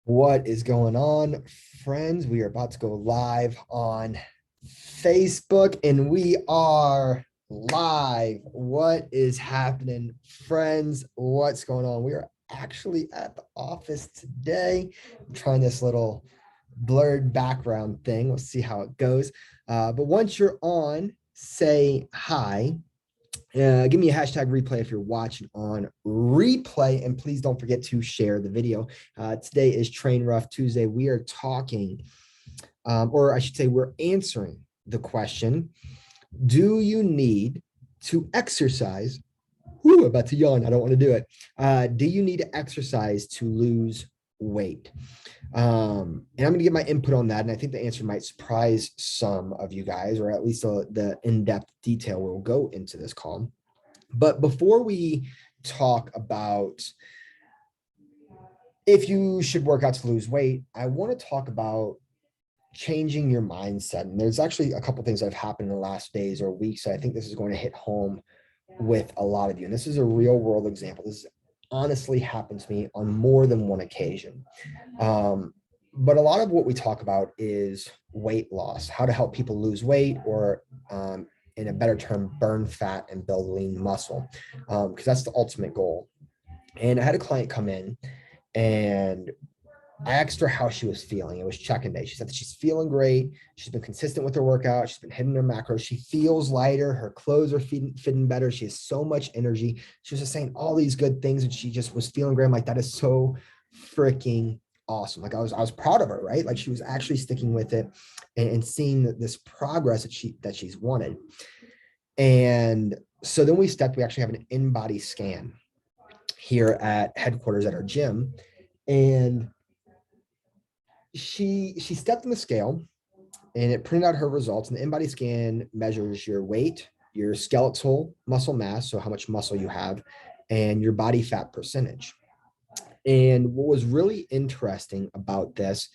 What is going on, friends? We are about to go live on Facebook and we are live. What is happening, friends? What's going on? We are actually at the office today. I'm trying this little blurred background thing. We'll see how it goes. But once you're on, say hi. Give me a hashtag replay if you're watching on replay, and please don't forget to share the video. Today is Train Rough Tuesday. We are talking, or I should say, we're answering the question: do you need to exercise? Ooh, I'm about to yawn. I don't want to do it. Do you need to exercise to lose weight? And I'm going to get my input on that. And I think the answer might surprise some of you guys, or at least the in-depth detail we'll go into this call. But before we talk about if you should work out to lose weight, I want to talk about changing your mindset. And there's actually a couple things that have happened in the last days or weeks. So I think this is going to hit home with a lot of you. And this is a real world example. This honestly happened to me on more than one occasion. But a lot of what we talk about is weight loss, how to help people lose weight, or in a better term, burn fat and build lean muscle, because that's the ultimate goal. And I had a client come in and I asked her how she was feeling. It was check-in day. She said that she's feeling great. She's been consistent with her workout. She's been hitting her macros. She feels lighter. Her clothes are fitting better. She has so much energy. She was just saying all these good things, and she just was feeling great. I'm like, that is so freaking awesome. Like I was proud of her, right? Like she was actually sticking with it and seeing this progress that she's wanted. And so then we actually have an in-body scan here at headquarters at our gym. And she stepped in the scale and it printed out her results. And the in-body scan measures your weight, your skeletal muscle mass, so how much muscle you have, and your body fat percentage. And what was really interesting about this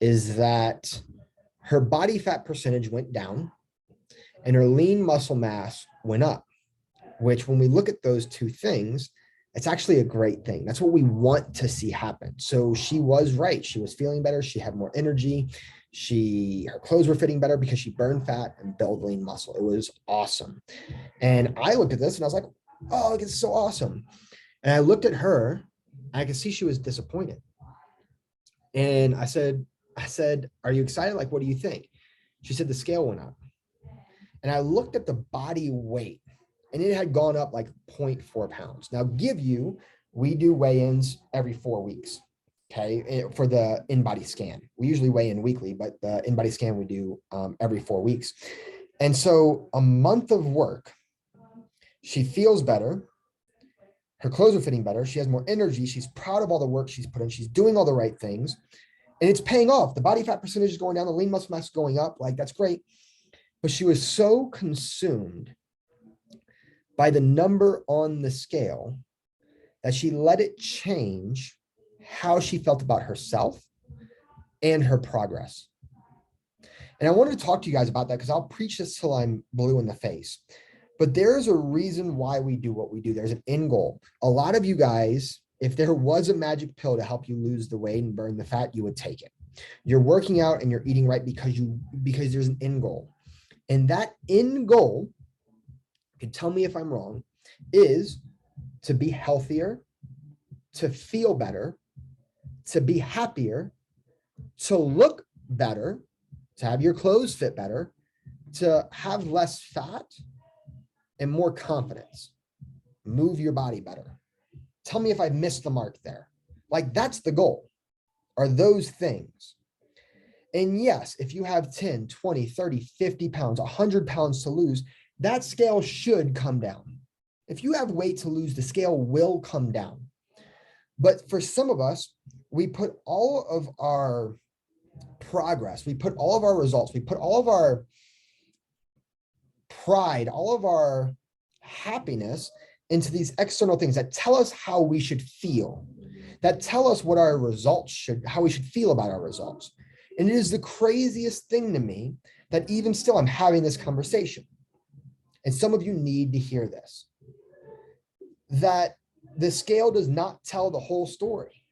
is that her body fat percentage went down and her lean muscle mass went up, which when we look at those two things, it's actually a great thing. That's what we want to see happen. So she was right. She was feeling better. She had more energy. Her clothes were fitting better because she burned fat and built lean muscle. It was awesome. And I looked at this and I was like, oh, it's so awesome. And I looked at her and I could see she was disappointed. And I said, are you excited? Like, what do you think? She said the scale went up. And I looked at the body weight and it had gone up like 0.4 pounds. Now, we do weigh-ins every 4 weeks, okay, for the in-body scan. We usually weigh in weekly, but the in-body scan we do every 4 weeks. And so a month of work, she feels better. Her clothes are fitting better. She has more energy. She's proud of all the work she's put in. She's doing all the right things. And it's paying off. The body fat percentage is going down. The lean muscle mass is going up. Like, that's great. But she was so consumed by the number on the scale that she let it change how she felt about herself and her progress. And I wanted to talk to you guys about that because I'll preach this till I'm blue in the face. But there's a reason why we do what we do. There's an end goal. A lot of you guys, if there was a magic pill to help you lose the weight and burn the fat, you would take it. You're working out and you're eating right because there's an end goal. And that end goal, you can tell me if I'm wrong, is to be healthier, to feel better, to be happier, to look better, to have your clothes fit better, to have less fat and more confidence, move your body better. Tell me if I missed the mark there. Like, that's the goal, are those things. And yes, if you have 10, 20, 30, 50 pounds, 100 pounds to lose, that scale should come down. If you have weight to lose, the scale will come down. But for some of us, we put all of our progress, we put all of our results, we put all of our pride, all of our happiness into these external things that tell us how we should feel, that tell us what our results how we should feel about our results. And it is the craziest thing to me that even still I'm having this conversation. And some of you need to hear this, that the scale does not tell the whole story.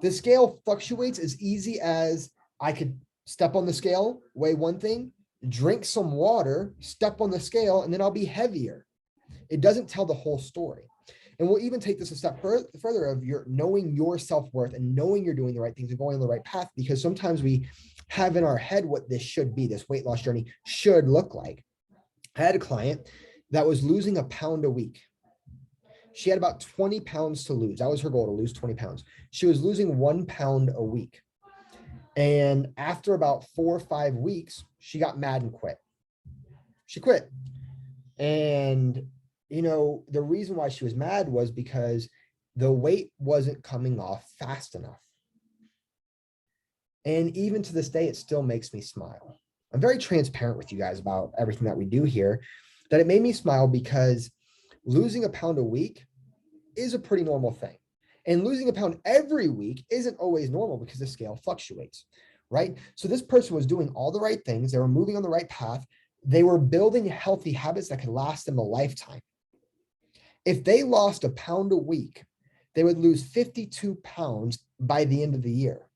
The scale fluctuates as easy as I could step on the scale, weigh one thing, drink some water, step on the scale, and then I'll be heavier. It doesn't tell the whole story. And we'll even take this a step further of your knowing your self-worth and knowing you're doing the right things and going on the right path, because sometimes we have in our head what this should be, this weight loss journey should look like. I had a client that was losing a pound a week. She had about 20 pounds to lose. That was her goal, to lose 20 pounds. She was losing 1 pound a week. And after about 4 or 5 weeks, she got mad and quit. She quit. And, you know, the reason why she was mad was because the weight wasn't coming off fast enough. And even to this day, it still makes me smile. I'm very transparent with you guys about everything that we do here, that it made me smile because losing a pound a week is a pretty normal thing. And losing a pound every week isn't always normal because the scale fluctuates, right? So this person was doing all the right things. They were moving on the right path. They were building healthy habits that could last them a lifetime. If they lost a pound a week, they would lose 52 pounds by the end of the year.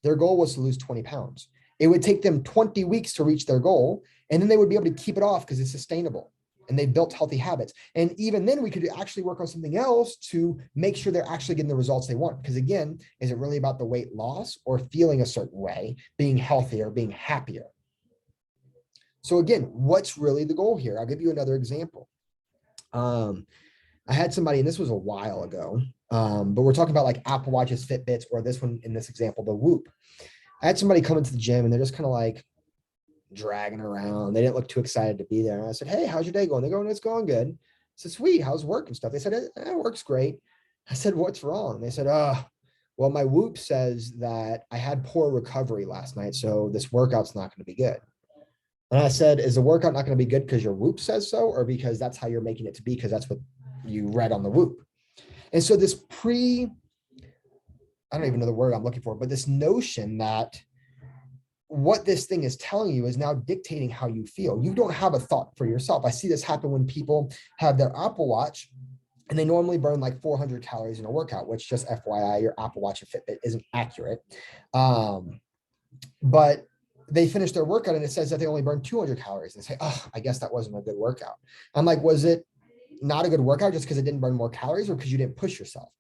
Their goal was to lose 20 pounds. It would take them 20 weeks to reach their goal, and then they would be able to keep it off because it's sustainable and they built healthy habits. And even then we could actually work on something else to make sure they're actually getting the results they want. Because again, is it really about the weight loss or feeling a certain way, being healthier, being happier? So again, what's really the goal here? I'll give you another example. I had somebody, and this was a while ago, but we're talking about like Apple Watches, Fitbits, or this one in this example, the Whoop. I had somebody come into the gym and they're just kind of like dragging around. They didn't look too excited to be there. And I said, hey, how's your day going? They're going, it's going good. I said, sweet, how's work and stuff? They said, it works great. I said, what's wrong? They said, well, my Whoop says that I had poor recovery last night, so this workout's not going to be good. And I said, is the workout not going to be good because your Whoop says so, or because that's how you're making it to be because that's what you read on the Whoop? And so this I don't even know the word I'm looking for, but this notion that what this thing is telling you is now dictating how you feel. You don't have a thought for yourself. I see this happen when people have their Apple Watch and they normally burn like 400 calories in a workout, which, just FYI, your Apple Watch and Fitbit isn't accurate. But they finish their workout and it says that they only burn 200 calories. They say, oh, I guess that wasn't a good workout. I'm like, was it not a good workout just because it didn't burn more calories or because you didn't push yourself?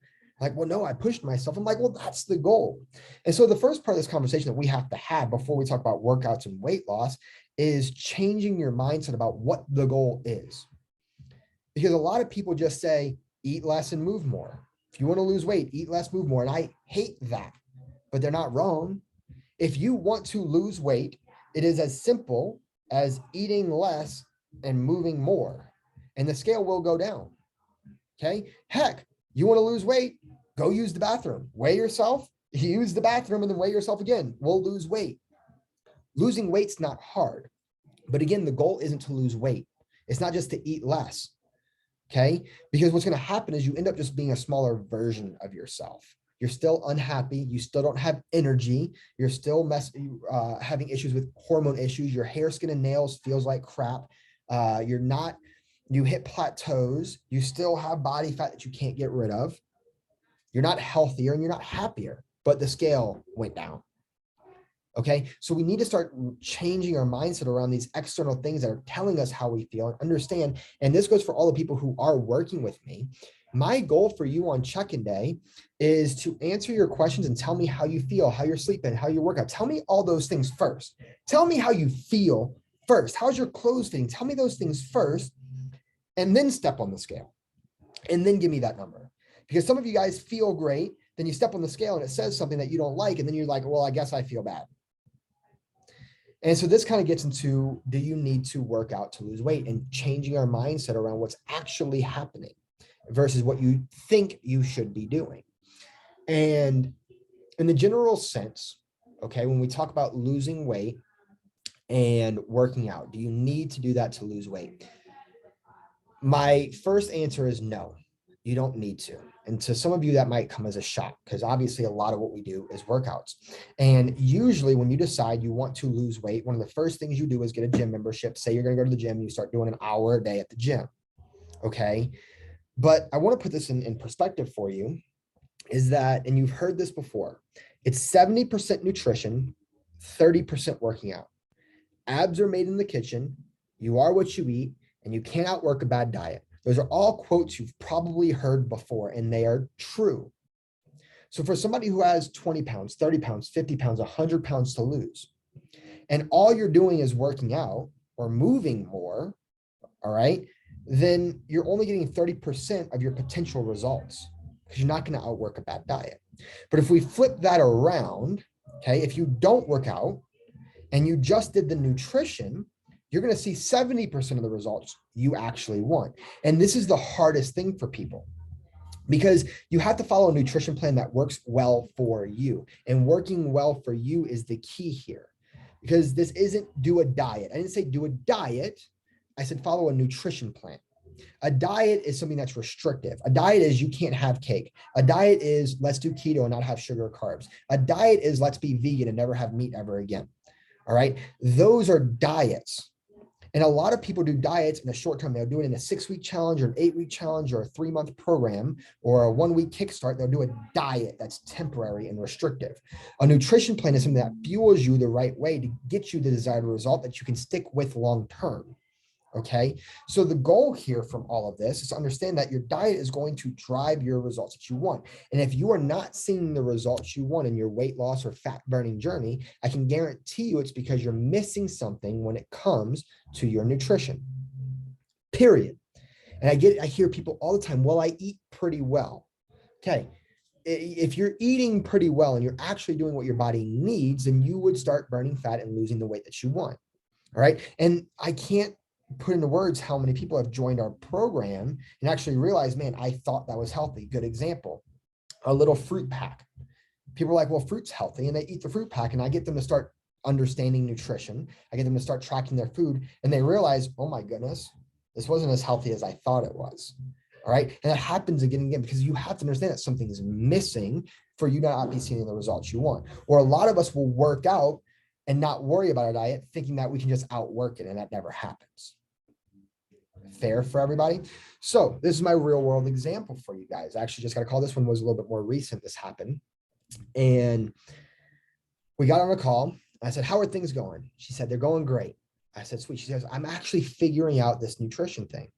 Like, well, no, I pushed myself. I'm like, well, that's the goal. And so the first part of this conversation that we have to have before we talk about workouts and weight loss is changing your mindset about what the goal is. Because a lot of people just say, eat less and move more. If you want to lose weight, eat less, move more. And I hate that, but they're not wrong. If you want to lose weight, it is as simple as eating less and moving more, and the scale will go down. Okay. Heck, you want to lose weight, go use the bathroom, weigh yourself, use the bathroom, and then weigh yourself again. We'll lose weight. Losing weight's not hard. But again, the goal isn't to lose weight. It's not just to eat less. Okay. Because what's going to happen is you end up just being a smaller version of yourself. You're still unhappy. You still don't have energy. You're still having issues with hormone issues. Your hair, skin, and nails feels like crap. You hit plateaus. You still have body fat that you can't get rid of. You're not healthier and you're not happier, but the scale went down. Okay. So we need to start changing our mindset around these external things that are telling us how we feel and understand. And this goes for all the people who are working with me. My goal for you on check-in day is to answer your questions and tell me how you feel, how you're sleeping, how you work out. Tell me all those things first. Tell me how you feel first. How's your clothes fitting? Tell me those things first, and then step on the scale, and then give me that number. Because some of you guys feel great, then you step on the scale and it says something that you don't like, and then you're like, well, I guess I feel bad. And so this kind of gets into, do you need to work out to lose weight, and changing our mindset around what's actually happening versus what you think you should be doing. And in the general sense, okay, when we talk about losing weight and working out, do you need to do that to lose weight? My first answer is no, you don't need to. And to some of you, that might come as a shock, because obviously a lot of what we do is workouts. And usually when you decide you want to lose weight, one of the first things you do is get a gym membership. Say you're going to go to the gym, you start doing an hour a day at the gym. Okay. But I want to put this in perspective for you. is that, and you've heard this before, it's 70% nutrition, 30% working out. Abs are made in the kitchen. You are what you eat, and you can't outwork a bad diet. Those are all quotes you've probably heard before, and they are true. So for somebody who has 20 pounds, 30 pounds, 50 pounds, 100 pounds to lose, and all you're doing is working out or moving more, all right, then you're only getting 30% of your potential results because you're not going to outwork a bad diet. But if we flip that around, okay, if you don't work out and you just did the nutrition, you're going to see 70% of the results you actually want. And this is the hardest thing for people, because you have to follow a nutrition plan that works well for you. And working well for you is the key here, because this isn't do a diet. I didn't say do a diet. I said follow a nutrition plan. A diet is something that's restrictive. A diet is you can't have cake. A diet is let's do keto and not have sugar or carbs. A diet is let's be vegan and never have meat ever again. All right. Those are diets. And a lot of people do diets in a short term. They'll do it in a 6-week challenge or an 8-week challenge or a 3-month program or a 1-week kickstart. They'll do a diet that's temporary and restrictive. A nutrition plan is something that fuels you the right way to get you the desired result that you can stick with long term. Okay. So the goal here from all of this is to understand that your diet is going to drive your results that you want. And if you are not seeing the results you want in your weight loss or fat burning journey, I can guarantee you it's because you're missing something when it comes to your nutrition, period. And I hear people all the time, well, I eat pretty well. Okay. If you're eating pretty well and you're actually doing what your body needs, then you would start burning fat and losing the weight that you want. All right. And I can't put into words how many people have joined our program and actually realized, man, I thought that was healthy. Good example, a little fruit pack. People are like, well, fruit's healthy, and they eat the fruit pack, and I get them to start understanding nutrition. I get them to start tracking their food, and they realize, oh my goodness, this wasn't as healthy as I thought it was. All right. And that happens again and again because you have to understand that something is missing for you to not be seeing the results you want. Or a lot of us will work out and not worry about our diet, thinking that we can just outwork it, and that never happens. Fair for everybody? So this is my real world example for you guys. I actually just got a call. This one was a little bit more recent. This happened. And we got on a call. I said, how are things going? She said, they're going great. I said, sweet. She says, I'm actually figuring out this nutrition thing.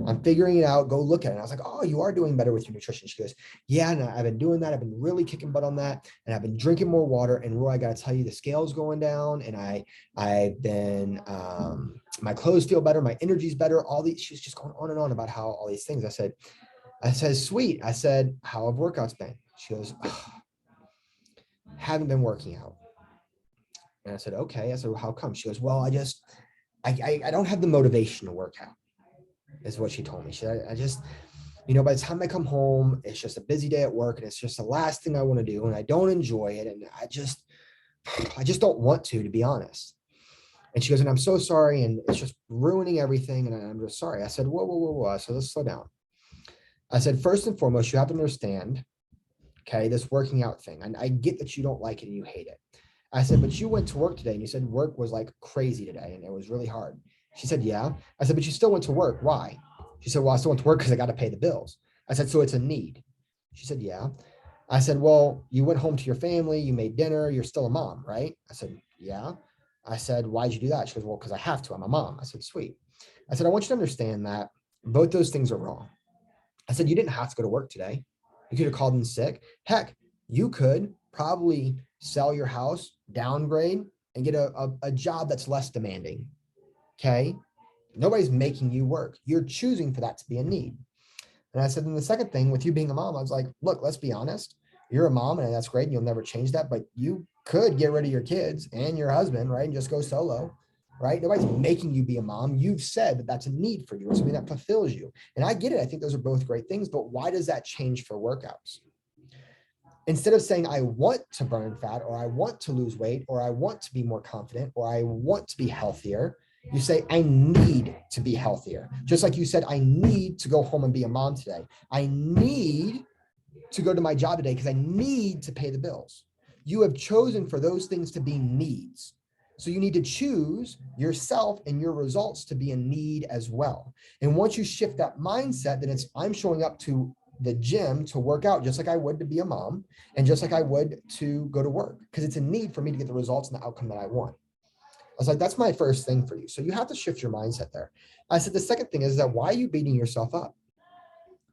I'm figuring it out. Go look at it. And I was like, oh, you are doing better with your nutrition. She goes, yeah, and I've been doing that. I've been really kicking butt on that. And I've been drinking more water. And Roy, I got to tell you, the scale's going down. And I've been, my clothes feel better. My energy's better. All these, she's just going on and on about how all these things. I said, sweet. I said, how have workouts been? She goes, oh, haven't been working out. And I said, okay. I said, well, how come? She goes, well, I don't have the motivation to work out, is what she told me. She said, I just, by the time I come home, it's just a busy day at work and it's just the last thing I want to do. And I don't enjoy it. And I just don't want to be honest. And she goes, and I'm so sorry. And it's just ruining everything. And I'm just sorry. I said, whoa. So let's slow down. I said, first and foremost, you have to understand, okay, this working out thing. And I get that you don't like it and you hate it. I said, but you went to work today and you said work was like crazy today and it was really hard. She said, yeah. I said, but you still went to work. Why? She said, well, I still went to work because I got to pay the bills. I said, so it's a need. She said, yeah. I said, well, you went home to your family, you made dinner, you're still a mom, right? I said, yeah. I said, why'd you do that? She goes, well, because I have to. I'm a mom. I said, sweet. I said, I want you to understand that both those things are wrong. I said, you didn't have to go to work today. You could have called in sick. Heck, you could probably sell your house, downgrade, and get a job that's less demanding. Okay. Nobody's making you work. You're choosing for that to be a need. And I said, and the second thing with you being a mom, I was like, look, let's be honest. You're a mom and that's great. And you'll never change that, but you could get rid of your kids and your husband, right? And just go solo, right? Nobody's making you be a mom. You've said that that's a need for you or something that fulfills you. And I get it. I think those are both great things, but why does that change for workouts? Instead of saying, I want to burn fat, or I want to lose weight, or I want to be more confident, or I want to be healthier, you say, I need to be healthier. Just like you said, I need to go home and be a mom today. I need to go to my job today because I need to pay the bills. You have chosen for those things to be needs. So you need to choose yourself and your results to be a need as well. And once you shift that mindset, then it's, I'm showing up to the gym to work out just like I would to be a mom and just like I would to go to work because it's a need for me to get the results and the outcome that I want. I was like, that's my first thing for you. So you have to shift your mindset there. I said, the second thing is that why are you beating yourself up?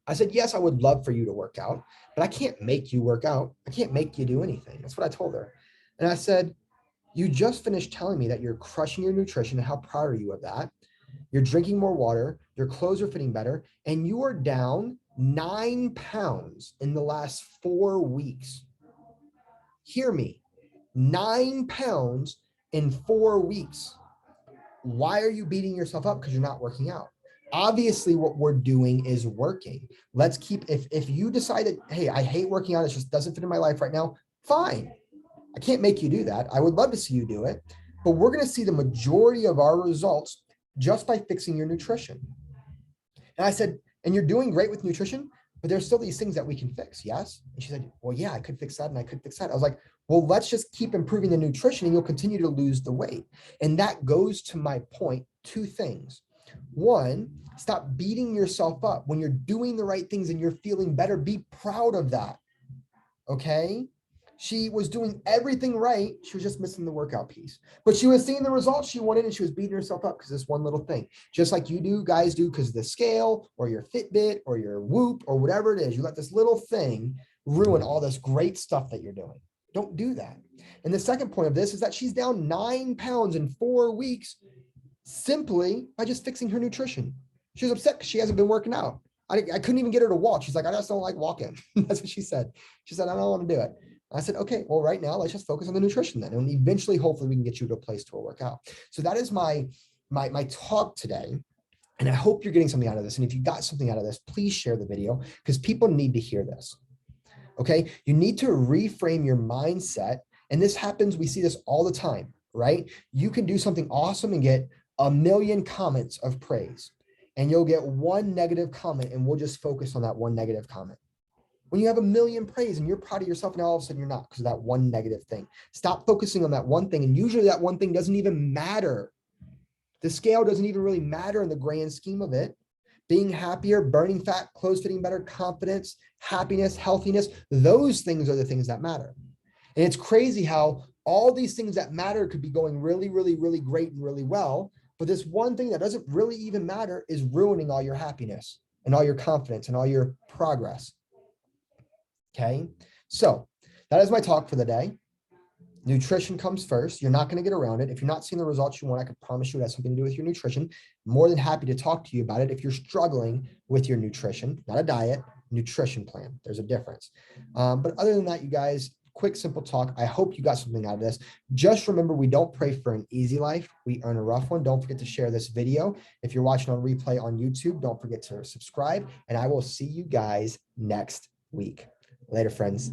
I said, yes, I would love for you to work out, but I can't make you work out. I can't make you do anything. That's what I told her. And I said, you just finished telling me that you're crushing your nutrition and how proud are you of that? You're drinking more water, your clothes are fitting better, and you are down 9 pounds in the last 4 weeks. Hear me, 9 pounds in 4 weeks. Why are you beating yourself up? Because you're not working out. Obviously, what we're doing is working. Let's keep, if you decide that, hey, I hate working out, it just doesn't fit in my life right now, fine. I can't make you do that. I would love to see you do it, but we're going to see the majority of our results just by fixing your nutrition. And I said, and you're doing great with nutrition, but there's still these things that we can fix. Yes. And she said, well, yeah, I could fix that. And I could fix that. I was like, well, let's just keep improving the nutrition and you'll continue to lose the weight. And that goes to my point, 2 things. 1, stop beating yourself up when you're doing the right things and you're feeling better. Be proud of that. Okay. She was doing everything right. She was just missing the workout piece, but she was seeing the results she wanted and she was beating herself up because this one little thing, just like you do, guys do, because of the scale or your Fitbit or your Whoop or whatever it is, you let this little thing ruin all this great stuff that you're doing. Don't do that. And the second point of this is that she's down 9 pounds in 4 weeks simply by just fixing her nutrition. She was upset because she hasn't been working out. I couldn't even get her to walk. She's like, I just don't like walking. That's what she said. She said, I don't want to do it. I said, okay, well, right now, let's just focus on the nutrition then. And eventually, hopefully we can get you to a place to work out. So that is my talk today. And I hope you're getting something out of this. And if you got something out of this, please share the video because people need to hear this. Okay. You need to reframe your mindset. And this happens. We see this all the time, right? You can do something awesome and get a million comments of praise. And you'll get one negative comment and we'll just focus on that one negative comment. When you have a million praise and you're proud of yourself, now all of a sudden you're not because of that one negative thing. Stop focusing on that one thing. And usually that one thing doesn't even matter. The scale doesn't even really matter in the grand scheme of it. Being happier, burning fat, clothes fitting better, confidence, happiness, healthiness, those things are the things that matter. And it's crazy how all these things that matter could be going really, really, really great and really well. But this one thing that doesn't really even matter is ruining all your happiness and all your confidence and all your progress. Okay, so that is my talk for the day. Nutrition comes first. You're not going to get around it. If you're not seeing the results you want, I can promise you it has something to do with your nutrition. I'm more than happy to talk to you about it if you're struggling with your nutrition, not a diet, nutrition plan. There's a difference. But other than that, you guys, quick, simple talk. I hope you got something out of this. Just remember, we don't pray for an easy life. We earn a rough one. Don't forget to share this video. If you're watching on replay on YouTube, don't forget to subscribe, and I will see you guys next week. Later, friends.